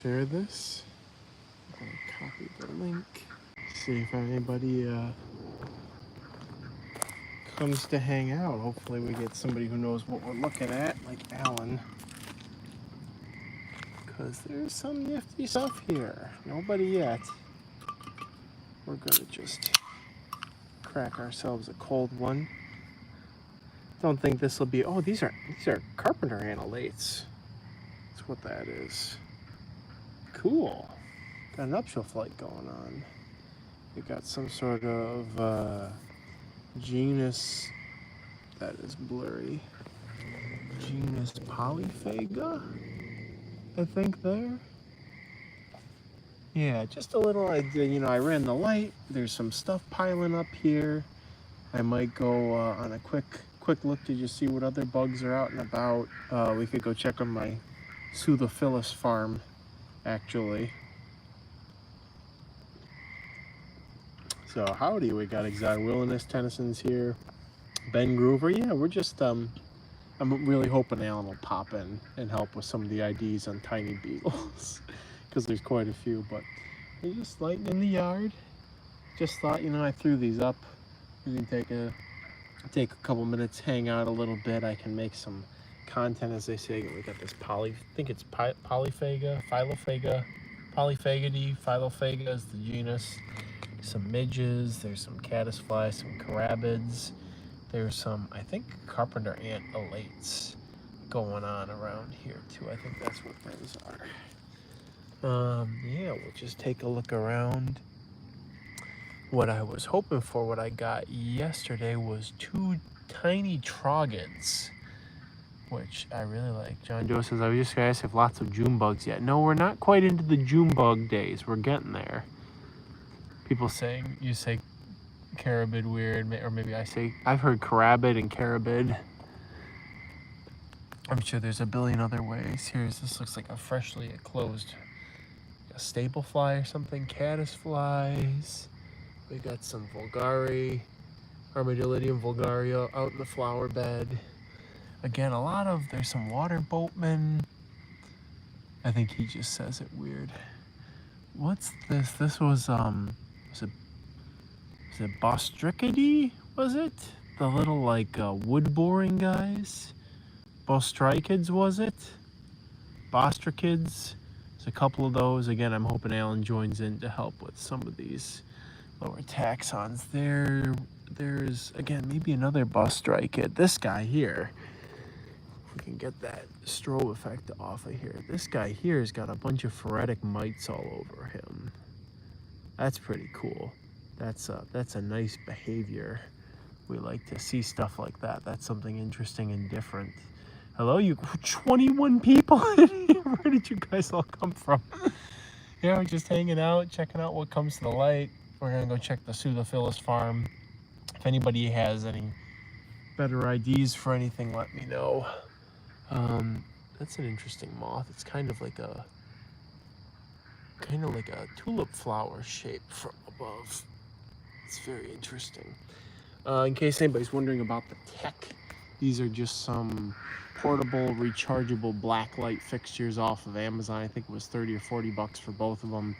share this. I'm gonna copy the link. See if anybody comes to hang out. Hopefully we get somebody who knows what we're looking at, like Alan. Because there's some nifty stuff here. Nobody yet. We're gonna just crack ourselves a cold one. Don't think this will be. Oh, these are carpenter anolates. That's what that is. Cool. Got an upshot flight going on. We got some sort of genus that is blurry. Genus Polyphaga, I think there. Yeah, just a little idea. I ran the light. There's some stuff piling up here. I might go on a quick look to just see what other bugs are out and about. We could go check on my Pseudophilus farm, actually. So howdy, we got Exotic Wilderness Tennyson's here. Ben Groover, yeah, we're just I'm really hoping Alan will pop in and help with some of the IDs on tiny beetles, because there's quite a few. But we're just lighting in the yard. Just thought, I threw these up. We can take a couple minutes, hang out a little bit. I can make some content, as they say. We got this I think it's Polyphaga, Phylophaga, Polyphagady, Phylophaga is the genus. Some midges, there's some caddisflies, some carabids. There's some, I think, carpenter ant elates going on around here too. I think that's what those are. Yeah, we'll just take a look around. What I was hoping for, what I got yesterday, was 2 tiny trogons, which I really like. John Joe says, I was just gonna ask if lots of June bugs yet. No, we're not quite into the June bug days. We're getting there. People saying, you say carabid weird, or maybe I've heard carabid and carabid. I'm sure there's a billion other ways. This looks like a freshly closed staple fly or something. Caddis flies. We got some vulgari, Armadillidium vulgaria out in the flower bed. Again, there's some water boatmen. I think he just says it weird. What's this? This was it Bostricidae, was it? The little, wood boring guys? Bostrichids, was it? Bostrichids? There's a couple of those. Again, I'm hoping Alan joins in to help with some of these lower taxons. There's, again, maybe another Bostrichid. This guy here, if we can get that strobe effect off of here. This guy here has got a bunch of phoretic mites all over him. That's pretty cool. That's a nice behavior. We like to see stuff like that. That's something interesting and different. Hello, you 21 people? Where did you guys all come from? Yeah, we're just hanging out, checking out what comes to the light. We're gonna go check the Pseudophilus farm. If anybody has any better IDs for anything, let me know. That's an interesting moth. It's kind of like a tulip flower shape from above. It's very interesting. In case anybody's wondering about the tech, these are just some portable, rechargeable blacklight fixtures off of Amazon. I think it was 30 or 40 bucks for both of them.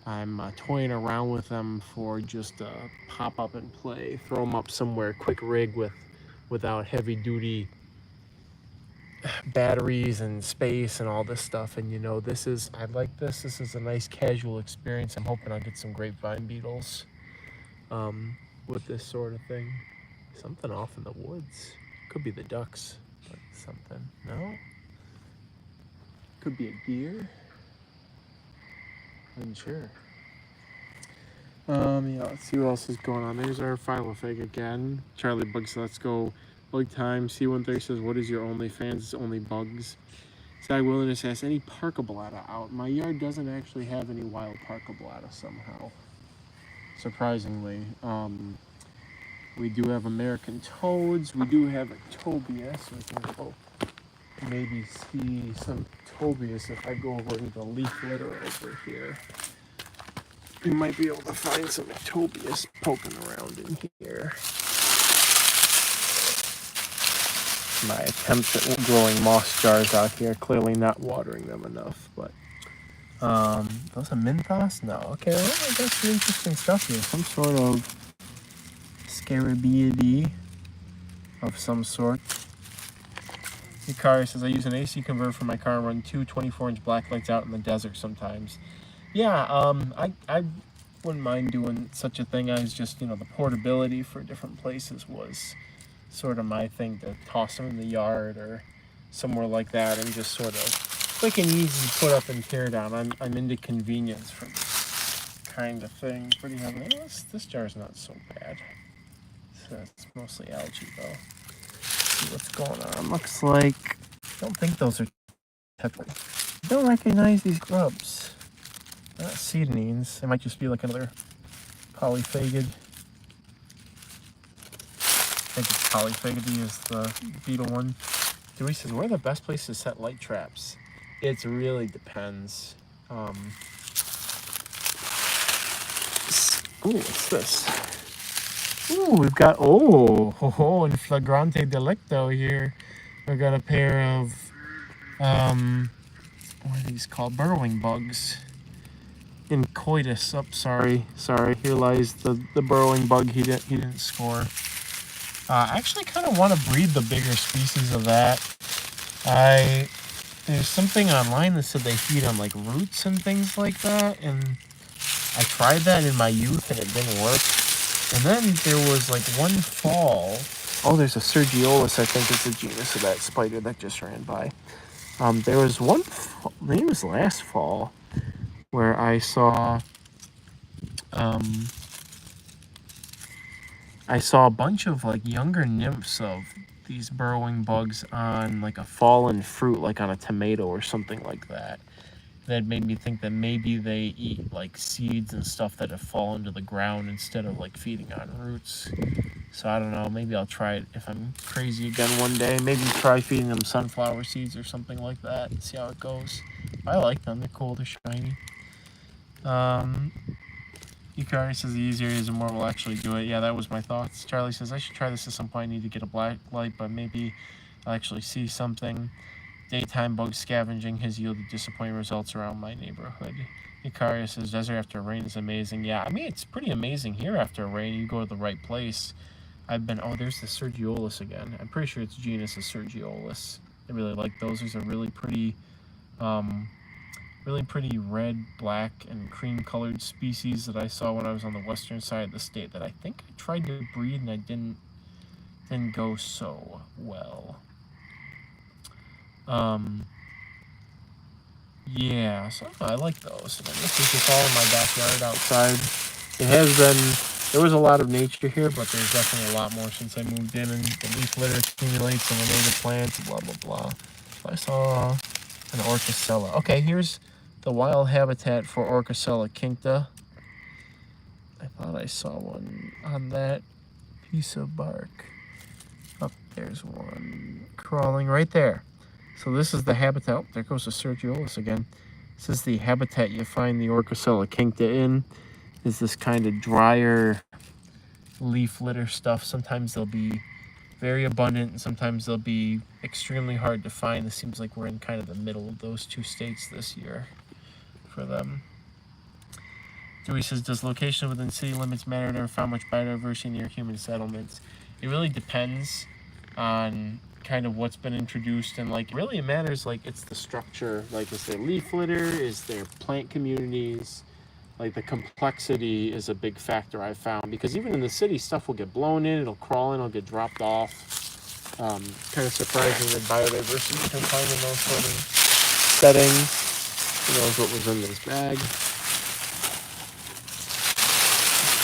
I'm toying around with them for just pop up and play, throw them up somewhere, quick rig without heavy duty batteries and space and all this stuff. And I like this. This is a nice casual experience. I'm hoping I'll get some grapevine beetles with this sort of thing. Something off in the woods. Could be the ducks, but something. No? Could be a deer. Unsure. Yeah, let's see what else is going on. There's our Phylophaga again. Charlie Bugs, let's go. Bug time. C130 says, what is your OnlyFans? It's only bugs. Sag Wilderness asks, any parkablata out? My yard doesn't actually have any wild parkablata somehow. Surprisingly. We do have American toads. We do have a tobias. We can go maybe see some tobias if I go over into the leaf litter over here. We might be able to find some tobias poking around in here. My attempts at growing moss jars out here, clearly not watering them enough, but Those are Minthos? No. Okay, well, I got some interesting stuff here. Some sort of Scarabaeidae of some sort. Yukari says, I use an AC converter for my car and run two 24-inch black lights out in the desert sometimes. Yeah, I wouldn't mind doing such a thing. I was just, the portability for different places was sort of my thing, to toss them in the yard or somewhere like that and just sort of quick and easy put up and tear down. I'm into convenience for this kind of thing. Pretty heavy. This jar's not so bad. So it's mostly algae though. See what's going on. Looks like, I don't think those are tetra. I don't recognize these grubs. Not seedlings. It might just be like another polyphagid. I think it's polyphagid is the beetle one. Dewey says, where are the best places to set light traps? It really depends. Ooh, what's this? Ooh, we've got, in flagrante delicto here. We've got a pair of, what are these called? Burrowing bugs. In coitus. Oh, sorry. Here lies the burrowing bug he didn't score. I actually kind of want to breed the bigger species of that. There's something online that said they feed on like roots and things like that, and I tried that in my youth and it didn't work. And then there was like one fall. Oh, there's a Sergiolus, I think it's the genus of that spider that just ran by. There was one, maybe it was last fall, where I saw a bunch of like younger nymphs of these burrowing bugs on like a fallen fruit, like on a tomato or something like that. That made me think that maybe they eat like seeds and stuff that have fallen to the ground instead of like feeding on roots. So I don't know, maybe I'll try it if I'm crazy again one day. Maybe try feeding them sunflower seeds or something like that and see how it goes. I like them, they're cool, they're shiny. Yukari says the easier it is, the more we'll actually do it. Yeah, that was my thoughts. Charlie says, I should try this at some point. I need to get a black light, but maybe I'll actually see something. Daytime bug scavenging has yielded disappointing results around my neighborhood. Yukari says, desert after rain is amazing. Yeah, I mean, it's pretty amazing here after rain. You go to the right place. There's the Sergiolus again. I'm pretty sure its genus is Sergiolus. I really like those. These are really pretty red, black, and cream-colored species that I saw when I was on the western side of the state that I think I tried to breed and I didn't go so well. Yeah, so I like those. And this is just all in my backyard outside. There was a lot of nature here, but there's definitely a lot more since I moved in, and the leaf litter accumulates and the native plants, blah, blah, blah. So I saw an Orchicella. Okay, here's the wild habitat for Orchicella cincta. I thought I saw one on that piece of bark. Oh, there's one crawling right there. So this is the habitat. Oh, there goes the Sergiolus again. This is the habitat you find the Orchicella cincta in. Is this kind of drier leaf litter stuff. Sometimes they'll be very abundant, and sometimes they'll be extremely hard to find. It seems like we're in kind of the middle of those two states this year for them. Dewey says, does location within city limits matter? Never found much biodiversity near human settlements. It really depends on kind of what's been introduced, and like really it matters, like it's the structure, like is there leaf litter, is there plant communities, like the complexity is a big factor I've found, because even in the city stuff will get blown in, it'll crawl in, it'll get dropped off. It's kind of surprising the biodiversity you can find in those sort of settings. Who knows what was in this bag.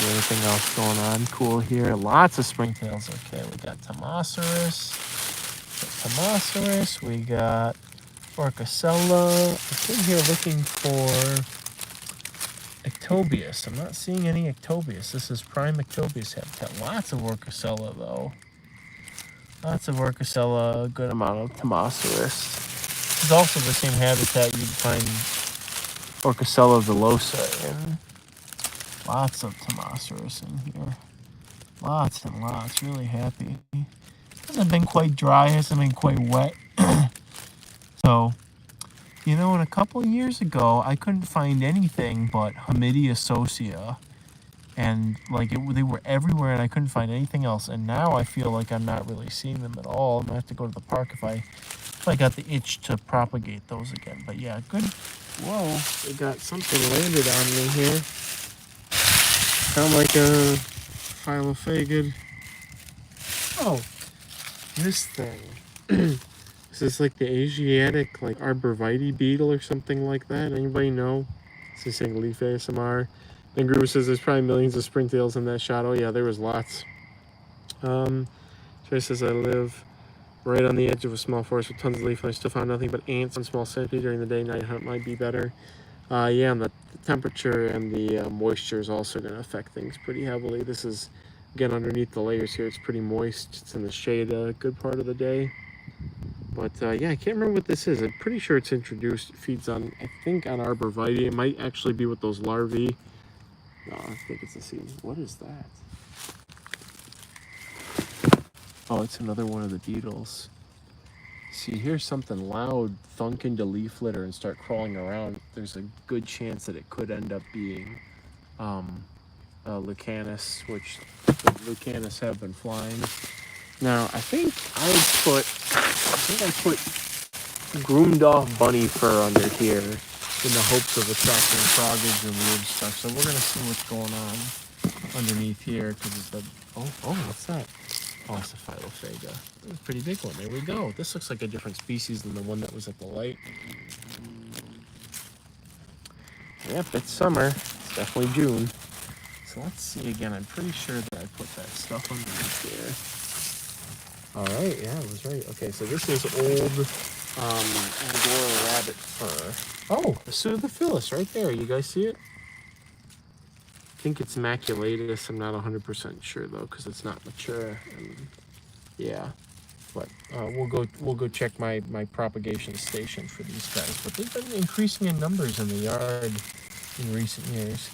Anything else going on cool here? Lots of springtails. Okay, we got Tomoceros, we got Orchicella. I'm in here looking for Ectobius. I'm not seeing any Ectobius. This is prime Ectobius habitat. Lots of Orchicella though. Lots of Orchicella, a good amount of Tomoceros. This is also the same habitat you'd find Orchicella villosa in. Lots of Tomoceros in here. Lots and lots. Really happy. Hasn't been quite dry. Hasn't been quite wet. So You know, and a couple of years ago, I couldn't find anything but Hamidia associata. And like they were everywhere and I couldn't find anything else. And now I feel like I'm not really seeing them at all. I'm gonna have to go to the park if I got the itch to propagate those again. But yeah, good. Whoa, they got something landed on me here. Sound like a Phylophagid. Oh, this thing. Is this like the Asiatic, like arborvitae beetle or something like that? Anybody know? This is saying Leaf ASMR. Then Gruber says there's probably millions of springtails in that shot. Oh yeah, there was lots. Trey says I live right on the edge of a small forest with tons of leaf and I still found nothing but ants and small centipede during the day. Night hunt might be better. Yeah, and the temperature and the moisture is also going to affect things pretty heavily. This is, again, underneath the layers here. It's pretty moist. It's in the shade a good part of the day. But yeah, I can't remember what this is. I'm pretty sure it's introduced. It feeds on, I think, on arborvitae. It might actually be with those larvae. No, I think it's the seed. What is that? Oh, it's another one of the beetles. See, you hear something loud thunk into leaf litter and start crawling around. There's a good chance that it could end up being Lucanus, which the Lucanus have been flying. Now, I think I put groomed off bunny fur under here in the hopes of attracting froggage and weird stuff. So we're gonna see what's going on underneath here because it's the what's that? Oh, it's a Phylophaga. It's a pretty big one. There we go. This looks like a different species than the one that was at the light. Yep, it's summer. It's definitely June. So let's see again. I'm pretty sure that I put that stuff underneath there. All right, yeah, I was right. Okay, so this is old Angora rabbit fur. Oh, a Pseudophilus right there. You guys see it? I think it's maculatus. I'm not 100% sure though, because it's not mature. And yeah, but we'll go check my propagation station for these guys. But they've been increasing in numbers in the yard in recent years.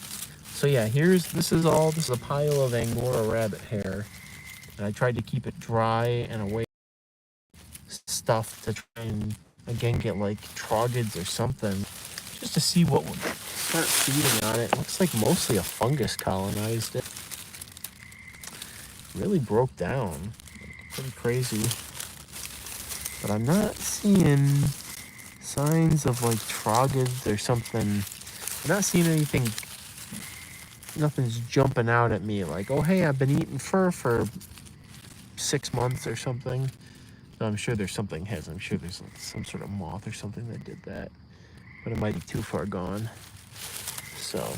So yeah, this is a pile of Angora rabbit hair, and I tried to keep it dry and away stuff to try and again get like trogids or something, just to see what would start feeding on it. It looks like mostly a fungus colonized it. Really broke down, pretty crazy. But I'm not seeing signs of like trogids or something. I'm not seeing anything. Nothing's jumping out at me like, oh hey, I've been eating fur for 6 months or something. So I'm sure there's something I'm sure there's some sort of moth or something that did that, but it might be too far gone. So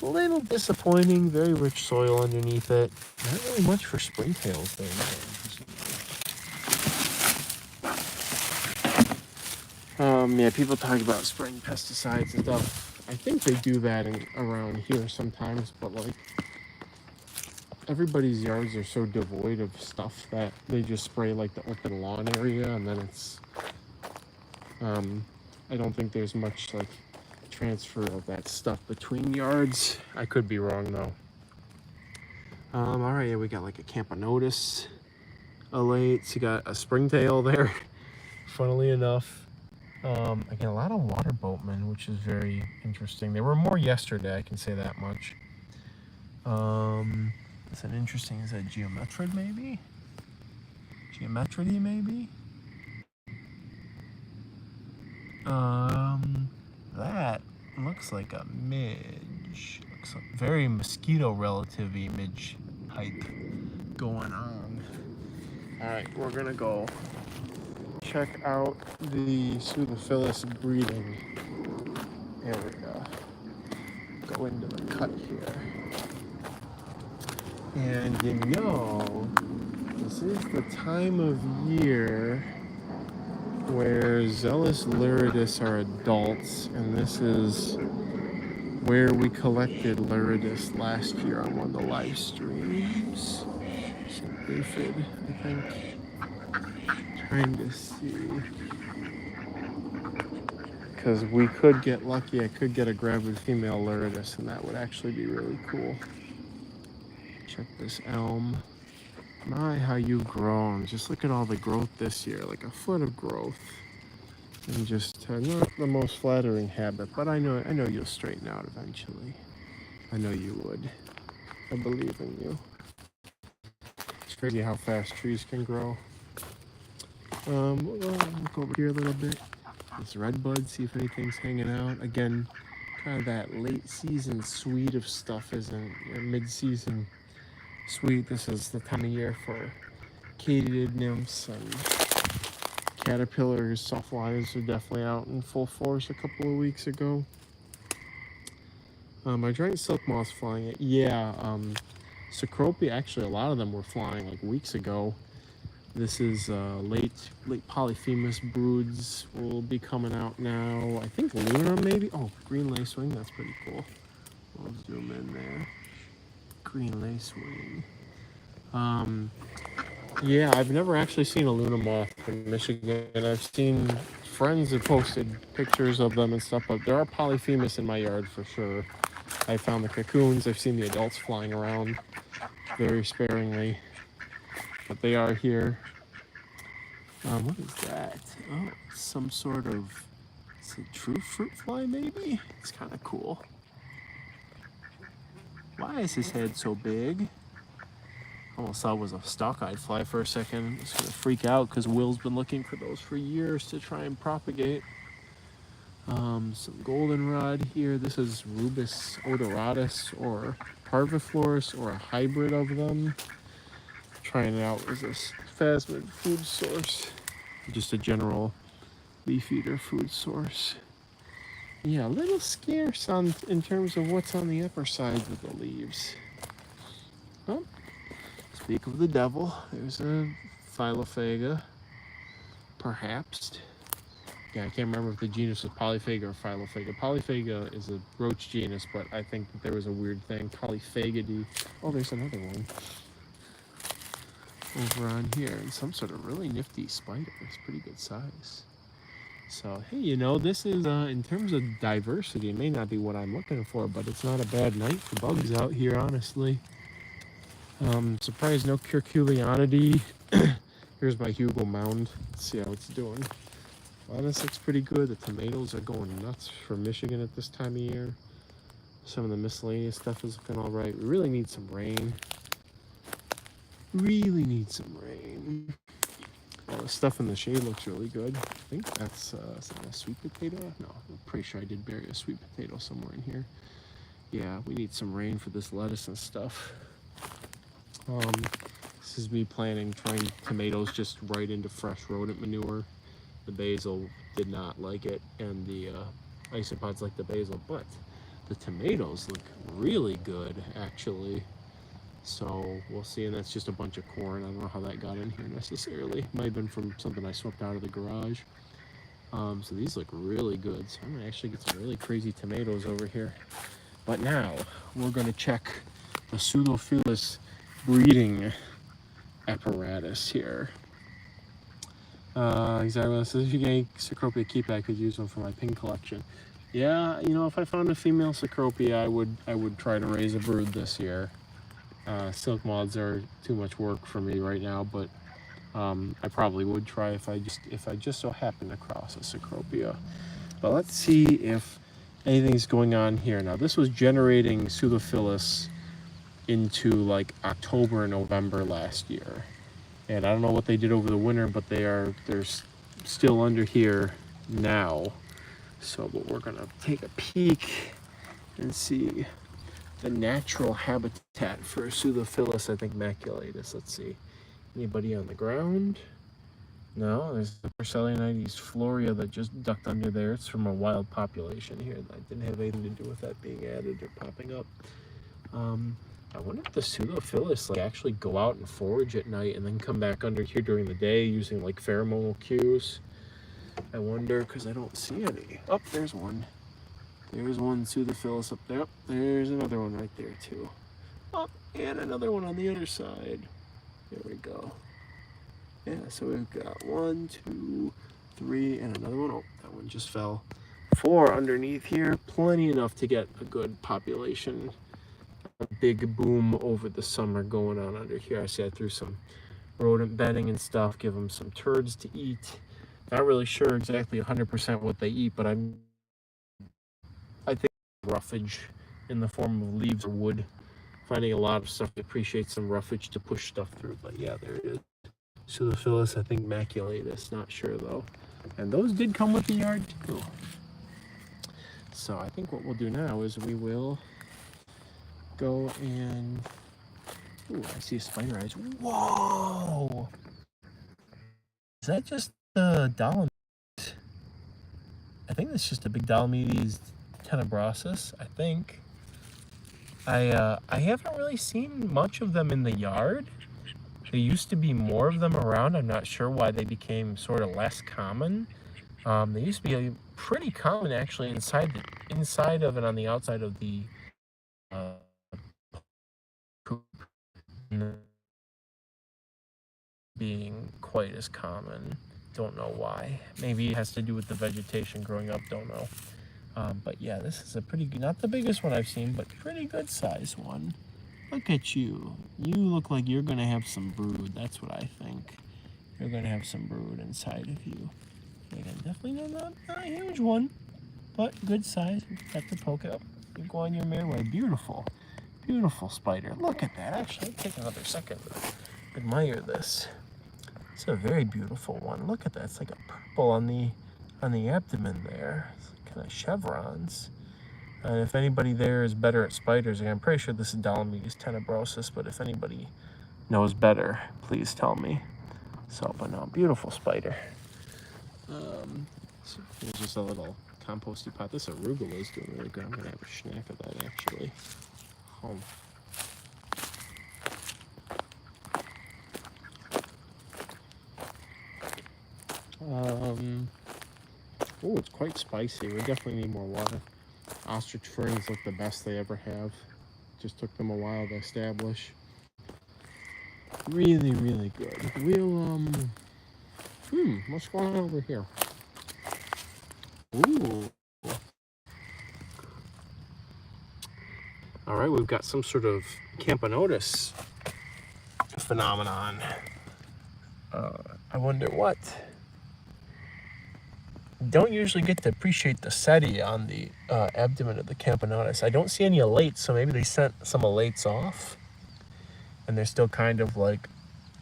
a little disappointing. Very rich soil underneath it. Not really much for springtails there. Yeah, people talk about spraying pesticides and stuff. I think they do that around here sometimes, but like everybody's yards are so devoid of stuff that they just spray like the open lawn area, and then it's I don't think there's much like transfer of that stuff between yards. I could be wrong though. All right, yeah, we got like a Camponotus alates. You got a springtail there, funnily enough. Again, a lot of water boatmen, which is very interesting. There were more yesterday, I can say that much. Is that interesting? Is that Geometrid maybe? Geometridae maybe? That looks like a midge. Looks like very mosquito relative-y midge hype going on. Alright, we're gonna go check out the Pseudophilus breeding area. Go into the cut here. And you know, this is the time of year where Zealous Lyridus are adults, and this is where we collected Lyridus last year on one of the live streams. Aphid, I think. Trying to see. Because we could get lucky, I could get a gravid female Lyridus, and that would actually be really cool. Check this elm. My, how you've grown. Just look at all the growth this year, like a foot of growth. And just not the most flattering habit, but I know you'll straighten out eventually. I know you would. I believe in you. It's crazy how fast trees can grow. We'll look over here a little bit. This redbud, see if anything's hanging out. Again, kind of that late season sweet of stuff isn't mid-season sweet. This is the time of year for katydid nymphs and caterpillars. Sawflies are definitely out in full force a couple of weeks ago. My giant silk moths flying it. Yeah, Cecropia, actually a lot of them were flying like weeks ago. This is late Polyphemus broods will be coming out now. I think Luna maybe. Oh, green lacewing, that's pretty cool. We'll zoom in there. Green lacewing. Yeah, I've never actually seen a Luna moth in Michigan. I've seen friends have posted pictures of them and stuff, but there are Polyphemus in my yard for sure. I found the cocoons. I've seen the adults flying around very sparingly, but they are here. What is that? Oh, some sort of, is it true fruit fly maybe? It's kind of cool. Why is his head so big? Almost thought it was a stalk-eyed fly for a second. It's gonna freak out because Will's been looking for those for years to try and propagate. Some goldenrod here. This is Rubus odoratus or parviflorus or a hybrid of them. Trying it out as this phasmid food source. Just a general leaf eater food source. Yeah, a little scarce in terms of what's on the upper sides of the leaves. Oh, speak of the devil, there's a Phylophaga, perhaps. Yeah, I can't remember if the genus was Polyphaga or Phylophaga. Polyphaga is a roach genus, but I think that there was a weird thing, Polyphagidae. Oh, there's another one over on here, and some sort of really nifty spider. It's pretty good size. So, hey, you know, this is, in terms of diversity, it may not be what I'm looking for, but it's not a bad night for bugs out here, honestly. Surprised no Curculionidae. Here's my Hugo mound. Let's see how it's doing. Well, this looks pretty good. The tomatoes are going nuts for Michigan at this time of year. Some of the miscellaneous stuff is looking all right. We really need some rain. Really need some rain. All the stuff in the shade looks really good. I think that's is that a sweet potato? No, I'm pretty sure I did bury a sweet potato somewhere in here. Yeah, we need some rain for this lettuce and stuff. This is me trying tomatoes just right into fresh rodent manure. The basil did not like it, and the isopods like the basil, but the tomatoes look really good, actually. So we'll see, and that's just a bunch of corn. I don't know how that got in here necessarily. Might have been from something I swept out of the garage. So these look really good. So I'm gonna actually get some really crazy tomatoes over here. But now we're gonna check the Pseudophilus breeding apparatus here. Exactly. This is a Cecropia keep. I could use one for my pin collection. Yeah, you know, if I found a female Cecropia, I would try to raise a brood this year. Silk moths are too much work for me right now, but I probably would try if I just so happen to cross a Cecropia. But let's see if anything's going on here. Now this was generating Pseudophilus into like October and November last year, and I don't know what they did over the winter, but they're still under here now. So, but we're gonna take a peek and see the natural habitat for Pseudophilus, I think, maculatus. Let's see. Anybody on the ground? No, there's the Marcellianites floria that just ducked under there. It's from a wild population here. That didn't have anything to do with that being added or popping up. I wonder if the Pseudophilus like actually go out and forage at night and then come back under here during the day using like pheromonal cues. I wonder, because I don't see any. Oh, there's one. There's one Pseudophilus up there. There's another one right there too. Oh, and another one on the other side. There we go. Yeah, so we've got 1, 2, 3, and another one. Oh, that one just fell. 4 underneath here. Plenty enough to get a good population. A big boom over the summer going on under here. I see I threw some rodent bedding and stuff. Give them some turds to eat. Not really sure exactly 100% what they eat, but I think roughage in the form of leaves or wood. Finding a lot of stuff that appreciates some roughage to push stuff through. But yeah, there it is. Pseudophilus, I think maculatus, not sure though. And those did come with the yard too. So I think what we'll do now is we will go and... Ooh, I see a spider eyes. Whoa! Is that just the Dolomites? I think that's just a big Dolomites tenebrosus, I think. I haven't really seen much of them in the yard. There used to be more of them around. I'm not sure why they became sort of less common. They used to be pretty common actually inside of and on the outside of the coop, being quite as common. Don't know why. Maybe it has to do with the vegetation growing up. Don't know. But yeah, this is a pretty good, not the biggest one I've seen, but pretty good size one. Look at you. You look like you're gonna have some brood. That's what I think. You're gonna have some brood inside of you. Again, definitely not a huge one, but good size. Got to poke up. You go on your merry way. Beautiful, beautiful spider. Look at that. Actually, take another second to admire this. It's a very beautiful one. Look at that. It's like a purple on the abdomen there. It's kind of chevrons. And if anybody there is better at spiders, I'm pretty sure this is Dolomites tenebrosus, but if anybody knows better, please tell me. So, but no, beautiful spider. So here's just a little composty pot. This arugula is doing really good. I'm gonna have a snack of that actually. Home. Oh, it's quite spicy. We definitely need more water. Ostrich ferns look the best they ever have. Just took them a while to establish. Really, really good. We'll, what's going on over here? Ooh. All right, we've got some sort of Camponotus phenomenon. I wonder what. Don't usually get to appreciate the setae on the abdomen of the Camponotus. I don't see any elates, so maybe they sent some elates off. And they're still kind of like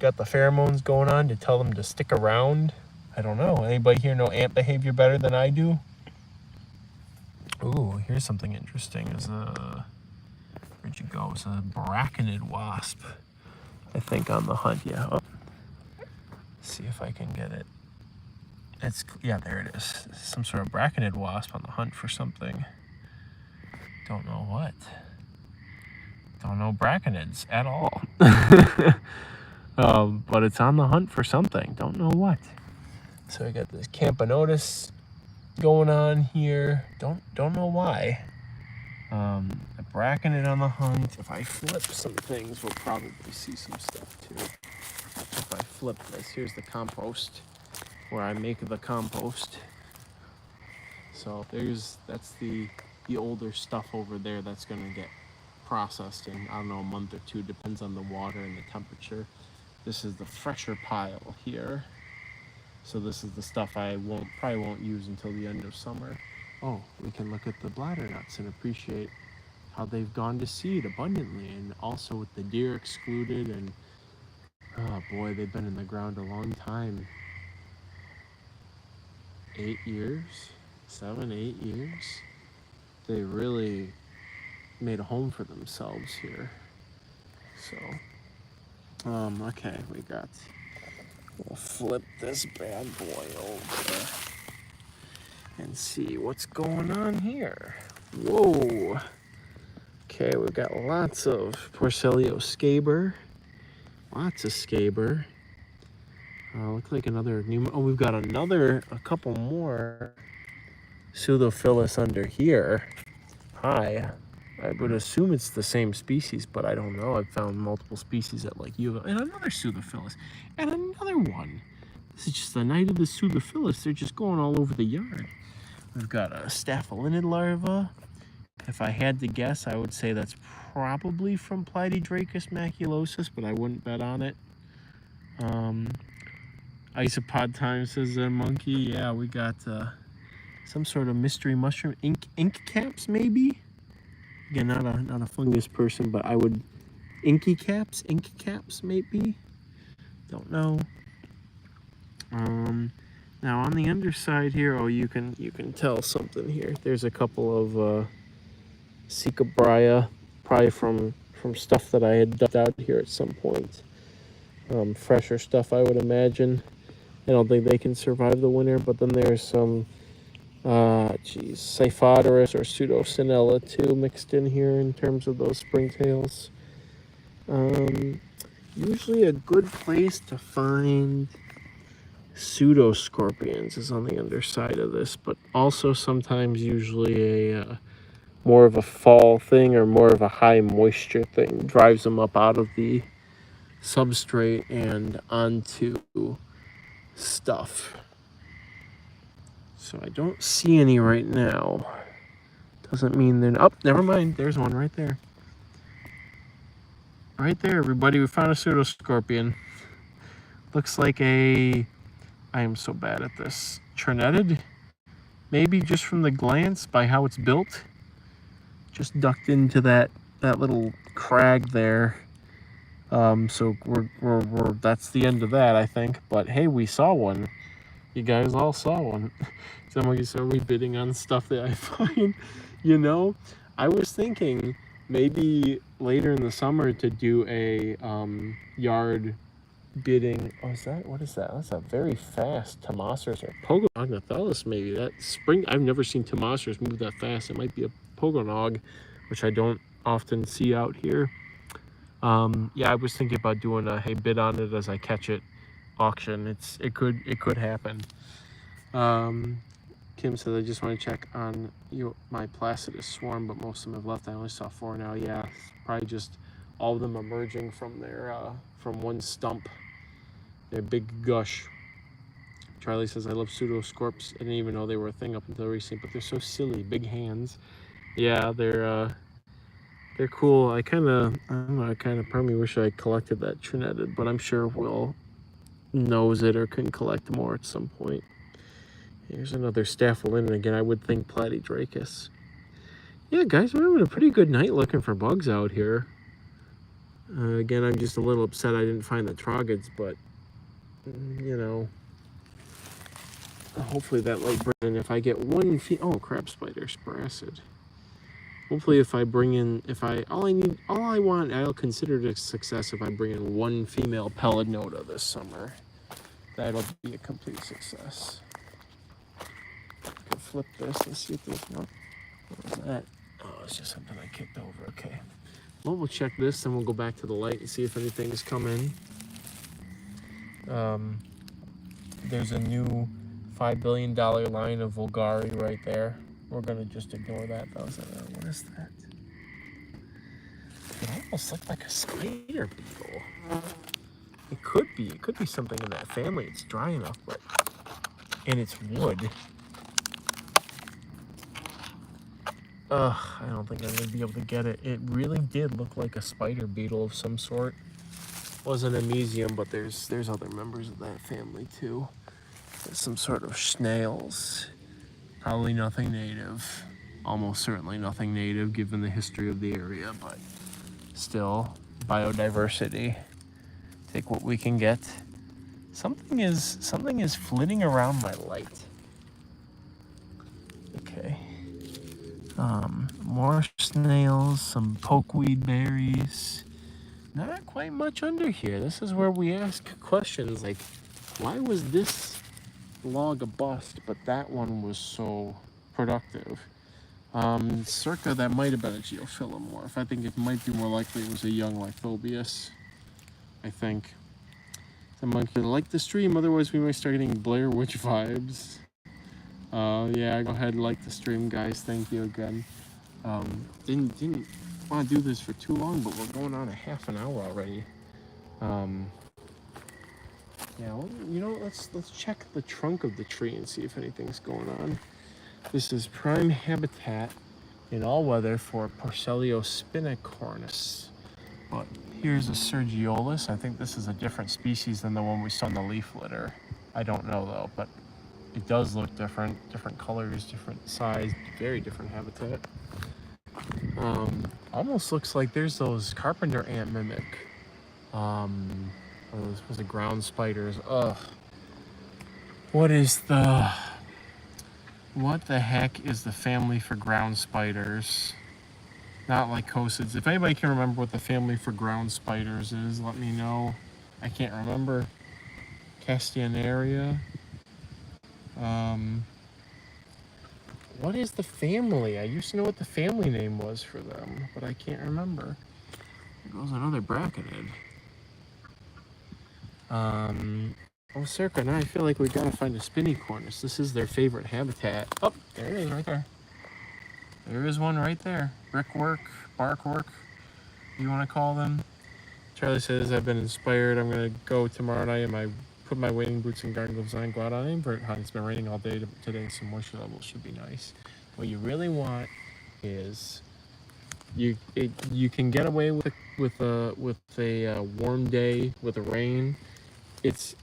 got the pheromones going on to tell them to stick around. I don't know. Anybody here know ant behavior better than I do? Ooh, here's something interesting. Where'd you go? It's a braconid wasp, I think, on the hunt. Yeah. Oh. Let's see if I can get it. Yeah, there it is. Some sort of braconid wasp on the hunt for something. Don't know what. Don't know braconids at all. But it's on the hunt for something. Don't know what. So we got this Camponotus going on here. Don't know why. A braconid on the hunt. If I flip some things, we'll probably see some stuff too. If I flip this, here's the compost where I make the compost. So that's the older stuff over there that's gonna get processed in, I don't know, a month or two, depends on the water and the temperature. This is the fresher pile here. So this is the stuff I probably won't use until the end of summer. Oh, we can look at the bladder nuts and appreciate how they've gone to seed abundantly, and also with the deer excluded, and oh boy, they've been in the ground a long time. 8 years, 7, 8 years. They really made a home for themselves here. So, okay, we'll flip this bad boy over and see what's going on here. Whoa. Okay, we've got lots of Porcellio scaber. Lots of scaber. Looks like another new, we've got a couple more Pseudophilus under here. Hi. I would assume it's the same species, but I don't know. I've found multiple species at like and another Pseudophilus, and another one. This is just the night of the Pseudophilus. They're just going all over the yard. We've got a Staphylinid larva. If I had to guess, I would say that's probably from Platydracus maculosus, but I wouldn't bet on it. Isopod time, says a monkey. Yeah, we got some sort of mystery mushroom. Ink caps, maybe? Again, not a fungus person, but I would... Ink caps, maybe? Don't know. Now on the underside here, oh, you can tell something here. There's a couple of Cicabria, probably from stuff that I had dumped out here at some point. Fresher stuff, I would imagine. I don't think they can survive the winter, but then there's some, Cyphoderus or Pseudocinella too mixed in here in terms of those springtails. Usually a good place to find pseudoscorpions is on the underside of this, but also sometimes usually a more of a fall thing or more of a high moisture thing drives them up out of the substrate and onto stuff. So I don't see any right now. Doesn't mean they're... Oh, never mind. There's one right there. Right there, everybody. We found a pseudoscorpion. Looks like a... I am so bad at this. Trinetid? Maybe just from the glance by how it's built. Just ducked into that little crag there. So we're that's the end of that, I think. But hey, we saw one. You guys all saw one. Some of you said, are we bidding on stuff that I find? You know, I was thinking maybe later in the summer to do a yard bidding. Oh, what is that? That's a very fast Tomasers or Pogonognathelus, maybe. That spring, I've never seen Tomasers move that fast. It might be a Pogonog, which I don't often see out here. Yeah, I was thinking about doing a hey, bid on it as I catch it auction. It could happen. Kim says, I just want to check on my Placidus swarm, but most of them have left. I only saw 4 now. Yeah, probably just all of them emerging from their from one stump. Their big gush. Charlie says, I love pseudoscorps. I didn't even know they were a thing up until recently, but they're so silly. Big hands. Yeah, they're cool. I don't know, part of me wish I collected that Trinetid, but I'm sure Will knows it or can collect more at some point. Here's another Staphylin, and again, I would think Platydracus. Yeah, guys, we're having a pretty good night looking for bugs out here. Again, I'm just a little upset I didn't find the Troggids, but, you know, hopefully that light brings in. If I get one oh, crab spider, sporacid. Hopefully if I bring in, all I want, I'll consider it a success if I bring in one female Pelodnota this summer. That'll be a complete success. I can flip this and see if there's no... What was that? Oh, it's just something I kicked over. Okay. Well, we'll check this, then we'll go back to the light and see if anything's come in. There's a new $5 billion line of Vulgari right there. We're gonna just ignore that though. What is that? It almost looked like a spider beetle. It could be something in that family. It's dry enough, but... And it's wood. I don't think I'm gonna be able to get it. It really did look like a spider beetle of some sort. Wasn't a mesium, but there's other members of that family too. There's some sort of snails. Probably nothing native. Almost certainly nothing native given the history of the area, but still, biodiversity. Take what we can get. Something is flitting around my light. Okay. More snails, some pokeweed berries. Not quite much under here. This is where we ask questions like, why was this log a bust, but that one was so productive? Circa, that might have been a Geophyllomorph. I think it might be more likely it was a young Lithobius. I think. The monkey like the stream, otherwise we might start getting Blair Witch vibes. Yeah, go ahead and like the stream, guys. Thank you again. Didn't want to do this for too long, but we're going on a half an hour already. Yeah, well, you know, let's check the trunk of the tree and see if anything's going on. This is prime habitat in all weather for Porcellio spinicornis. But here's a Sergiolus. I think this is a different species than the one we saw in the leaf litter. I don't know though, but it does look different. Different colors, different size, very different habitat. Almost looks like there's those carpenter ant mimic. Those was the ground spiders. Ugh. What the heck is the family for ground spiders? Not lycosids. If anybody can remember what the family for ground spiders is, let me know. I can't remember. Castaneria. What is the family? I used to know what the family name was for them, but I can't remember. There goes another braconid. Oh, Circa, now I feel like we gotta find a spinny cornice. This is their favorite habitat. Oh, there it is right there. There is one right there. Brickwork, barkwork, you want to call them. Charlie says, I've been inspired. I'm going to go tomorrow night and put my wading boots and garden gloves on and go out on invert hunt. It's been raining all day today, so moisture levels should be nice. What you really want is you can get away with a warm day with a rain.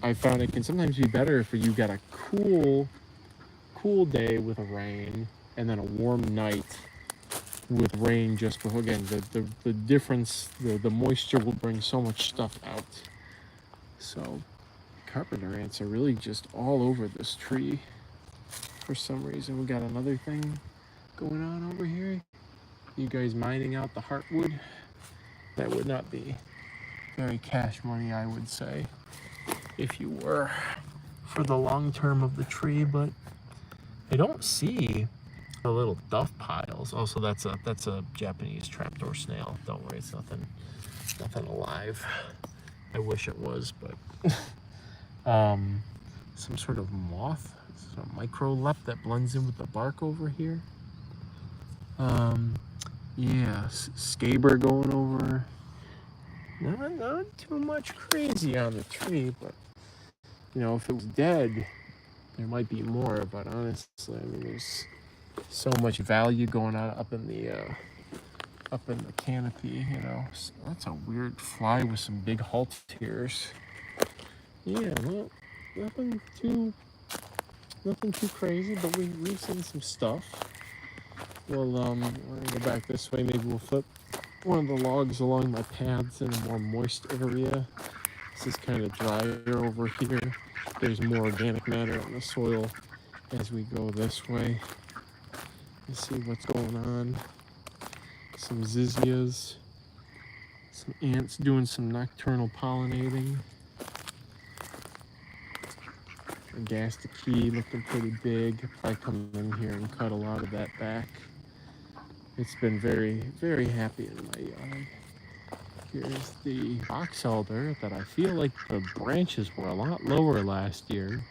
I found it can sometimes be better if you got a cool day with a rain and then a warm night with rain just before. Again, the difference, the moisture will bring so much stuff out. So carpenter ants are really just all over this tree for some reason. We got another thing going on over here. You guys mining out the heartwood? That would not be very cash money, I would say, if you were for the long term of the tree, but I don't see the little duff piles. Also, that's a Japanese trapdoor snail. Don't worry, it's nothing alive. I wish it was, but some sort of moth, some microlep that blends in with the bark over here. Yeah, scaber going over. Not too much crazy on the tree, but you know, if it was dead, there might be more. But honestly, I mean, there's so much value going on up in the canopy. You know, so that's a weird fly with some big halteres. Yeah, well, nothing too crazy, but we've seen some stuff. Well, we're gonna go back this way. Maybe we'll flip one of the logs along my paths in a more moist area. This is kind of drier over here. There's more organic matter on the soil as we go this way. Let's see what's going on. Some zyzias. Some ants doing some nocturnal pollinating. A Gastiki looking pretty big. I come in here and cut a lot of that back. It's been very, very happy in my yard. Here's the box elder that I feel like the branches were a lot lower last year.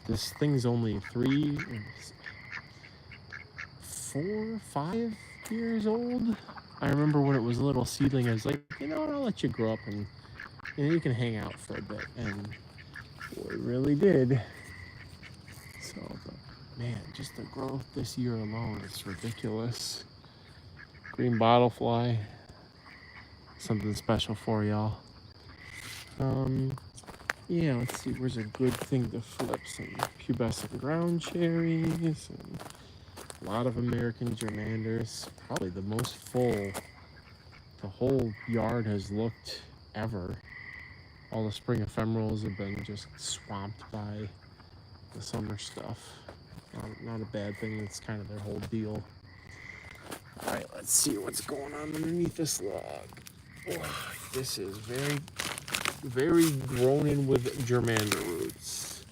This thing's only 4, 5 years old. I remember when it was a little seedling, I was like, you know what, I'll let you grow up and you can hang out for a bit. And boy, it really did. So, but man, just the growth this year alone, it's ridiculous. Green bottlefly, something special for y'all. Yeah, let's see, where's a good thing to flip? Some pubescent ground cherries, and a lot of American germanders. Probably the most full the whole yard has looked ever. All the spring ephemerals have been just swamped by the summer stuff. Not a bad thing, it's kind of their whole deal. Alright, let's see what's going on underneath this log. Oh, this is very, very grown in with germander roots.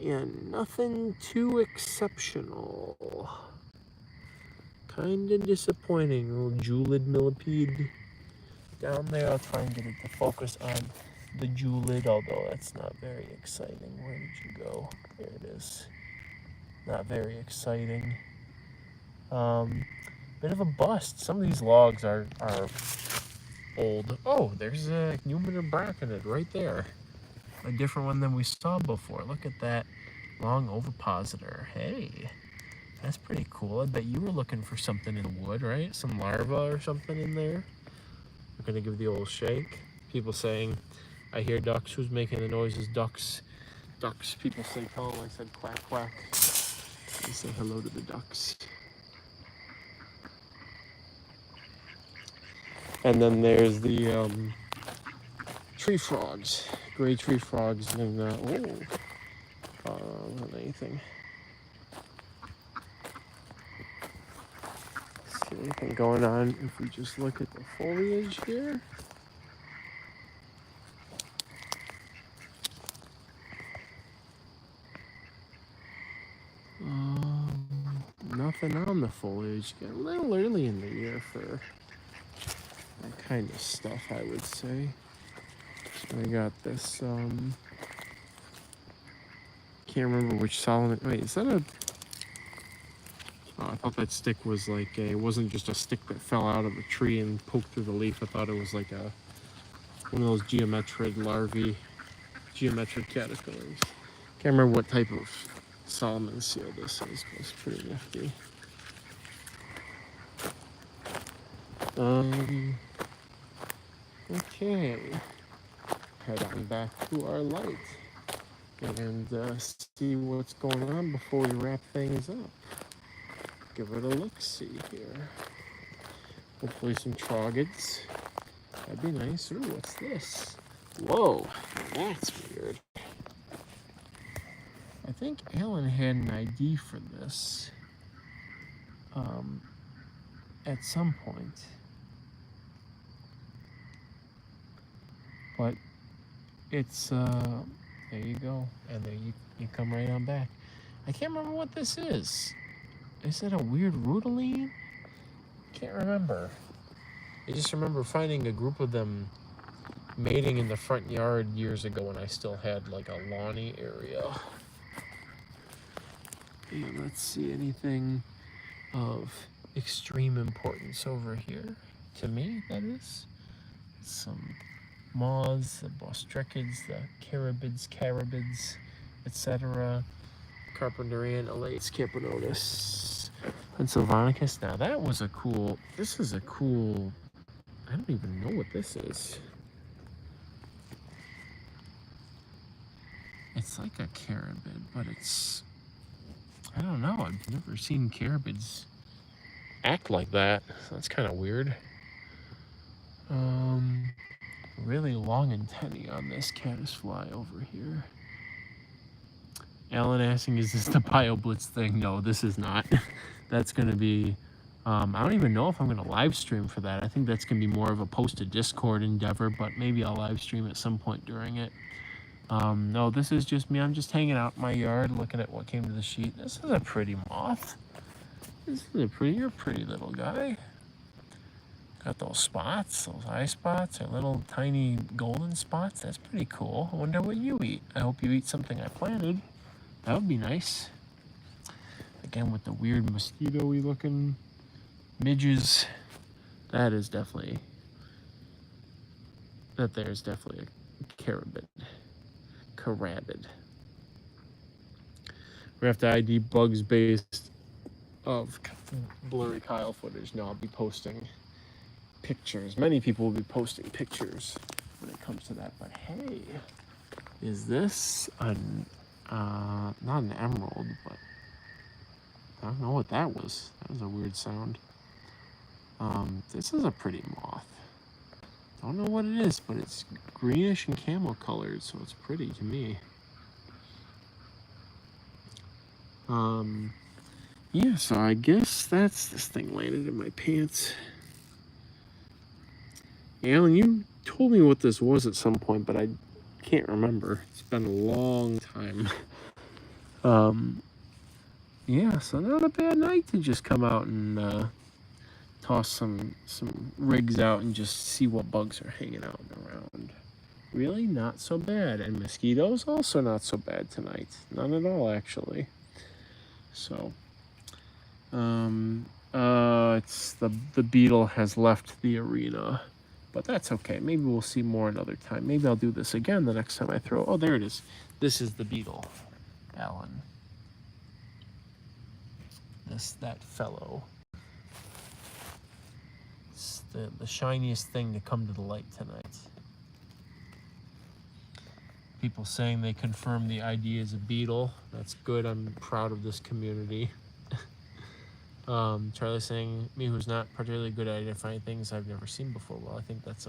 And nothing too exceptional. Kinda disappointing, little julid millipede down there. I'll try and get it to focus on the julid, although that's not very exciting. Where did you go? There it is. Not very exciting. Bit of a bust. Some of these logs are old. Oh, there's a Numida braconid right there. A different one than we saw before. Look at that long ovipositor. Hey, that's pretty cool. I bet you were looking for something in the wood, right? Some larva or something in there. We're gonna give the old shake. People saying I hear ducks. Who's making the noises? Ducks. Ducks. People say, tell them I said quack, quack. And say hello to the ducks. And then there's the tree frogs, gray tree frogs, and anything. See anything going on if we just look at the foliage here? Nothing on the foliage. Get a little early in the year for that kind of stuff, I would say. So I got this, can't remember which Solomon, wait, is that a, oh, I thought that stick was like it wasn't just a stick that fell out of a tree and poked through the leaf. I thought it was like one of those geometric larvae, geometric caterpillars. Can't remember what type of Solomon seal this is, but it's pretty nifty. Okay, head on back to our light and see what's going on before we wrap things up. Give it a look-see here. Hopefully some troglodytes. That'd be nice. Ooh, what's this? Whoa, that's weird. I think Alan had an ID for this at some point. But it's, there you go. And there you come right on back. I can't remember what this is. Is it a weird rudeline? Can't remember. I just remember finding a group of them mating in the front yard years ago when I still had like a lawny area. And let's see anything of extreme importance over here. To me, that is. Some moths, the bostrechids, the carabids, etc. Carpentarian, Alates, Camponotus, Pennsylvanicus. Now that was this is a cool, I don't even know what this is. It's like a carabid, but it's, I don't know, I've never seen carabids act like that, so that's kind of weird. Really long antennae on this caddisfly over here. Alan asking, is this the BioBlitz thing? No, this is not. That's going to be, I don't even know if I'm going to live stream for that. I think that's going to be more of a post-to Discord endeavor, but maybe I'll live stream at some point during it. No, this is just me. I'm just hanging out in my yard looking at what came to the sheet. This is a pretty moth. This is you're a pretty little guy. Got those spots, those eye spots, or little tiny golden spots. That's pretty cool. I wonder what you eat. I hope you eat something I planted. That would be nice. Again, with the weird mosquito-y looking midges, there's definitely a carabid. We have to ID bugs based of blurry Kyle footage. No, I'll be posting pictures. Many people will be posting pictures when it comes to that. But hey, is this not an emerald, but I don't know what that was. That was a weird sound. This is a pretty moth. Don't know what it is, but it's greenish and camel colored, so it's pretty to me. Yeah, so I guess this thing landed in my pants. Alan, you told me what this was at some point, but I can't remember. It's been a long time. Yeah, so not a bad night to just come out and toss some rigs out and just see what bugs are hanging out around. Really not so bad. And mosquitoes also not so bad tonight. None at all, actually. So, it's the beetle has left the arena, but that's okay. Maybe we'll see more another time. Maybe I'll do this again the next time I throw. Oh, there it is. This is the beetle, Alan. That fellow. It's the shiniest thing to come to the light tonight. People saying they confirm the ID is a beetle. That's good. I'm proud of this community. Charlie saying, me who's not particularly good at identifying things I've never seen before. Well, I think that's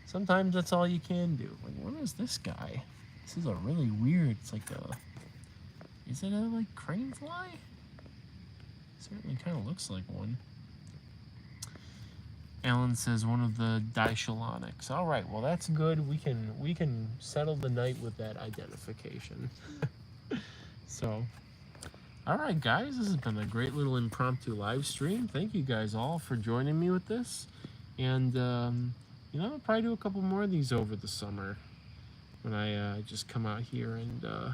sometimes that's all you can do. Like, what is this guy? This is a really weird, it's like is it a like crane fly? Certainly kind of looks like one. Alan says one of the Dichelonics. All right, well that's good. We can settle the night with that identification. So, all right, guys, this has been a great little impromptu live stream. Thank you guys all for joining me with this, and you know, I'll probably do a couple more of these over the summer when I just come out here, and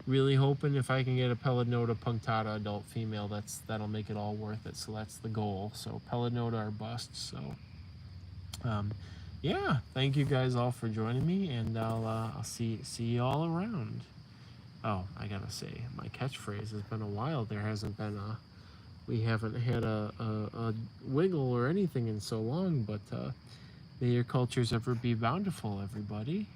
really hoping if I can get a Pellinota punctata adult female, that'll make it all worth it. So that's the goal. So Pellinota or bust. So yeah, thank you guys all for joining me, and I'll see you all around. Oh, I gotta say, my catchphrase has been a while. There hasn't been we haven't had a wiggle or anything in so long, but may your cultures ever be bountiful, everybody.